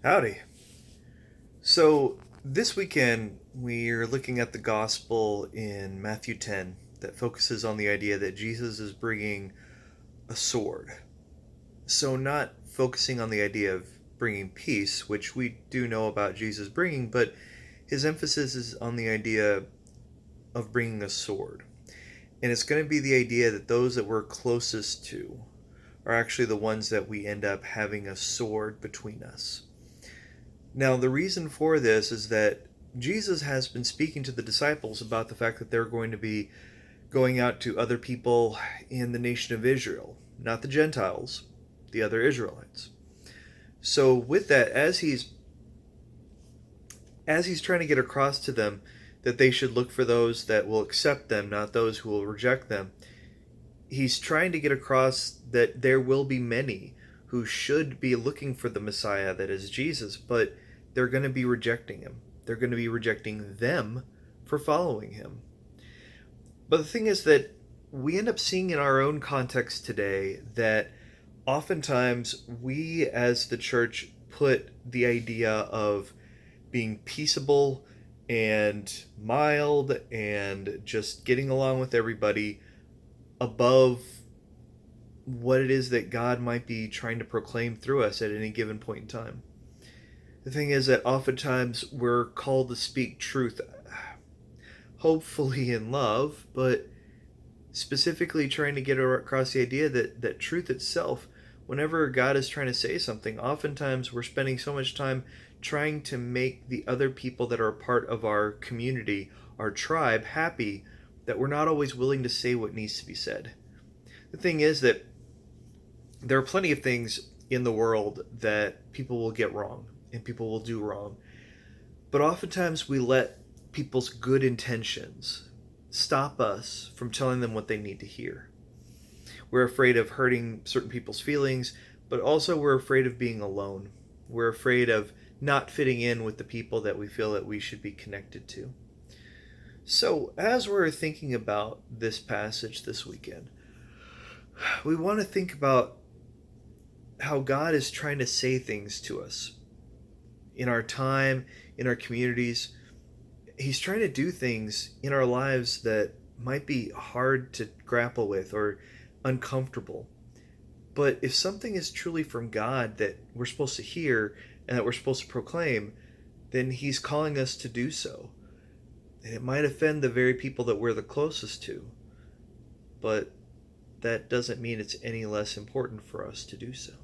Howdy. So, this weekend we're looking at the gospel in Matthew 10 that focuses on the idea that Jesus is bringing a sword. So, not focusing on the idea of bringing peace, which we do know about Jesus bringing, but his emphasis is on the idea of bringing a sword. And it's going to be the idea that those that we're closest to are actually the ones that we end up having a sword between us. Now, the reason for this is that Jesus has been speaking to the disciples about the fact that they're going to be going out to other people in the nation of Israel, not the Gentiles, the other Israelites. So, with that, as he's trying to get across to them that they should look for those that will accept them, not those who will reject them, he's trying to get across that there will be many who should be looking for the Messiah that is Jesus, but they're going to be rejecting him. They're going to be rejecting them for following him. But the thing is that we end up seeing in our own context today that oftentimes we as the church put the idea of being peaceable and mild and just getting along with everybody above what it is that God might be trying to proclaim through us at any given point in time. The thing is that oftentimes we're called to speak truth, hopefully in love, but specifically trying to get across the idea that truth itself, whenever God is trying to say something, oftentimes we're spending so much time trying to make the other people that are a part of our community, our tribe, happy, that we're not always willing to say what needs to be said. The thing is that there are plenty of things in the world that people will get wrong and people will do wrong. But oftentimes we let people's good intentions stop us from telling them what they need to hear. We're afraid of hurting certain people's feelings, but also we're afraid of being alone. We're afraid of not fitting in with the people that we feel that we should be connected to. So, as we're thinking about this passage this weekend, we want to think about how God is trying to say things to us in our time, in our communities. He's trying to do things in our lives that might be hard to grapple with or uncomfortable. But if something is truly from God that we're supposed to hear and that we're supposed to proclaim, then He's calling us to do so. And it might offend the very people that we're the closest to, but that doesn't mean it's any less important for us to do so.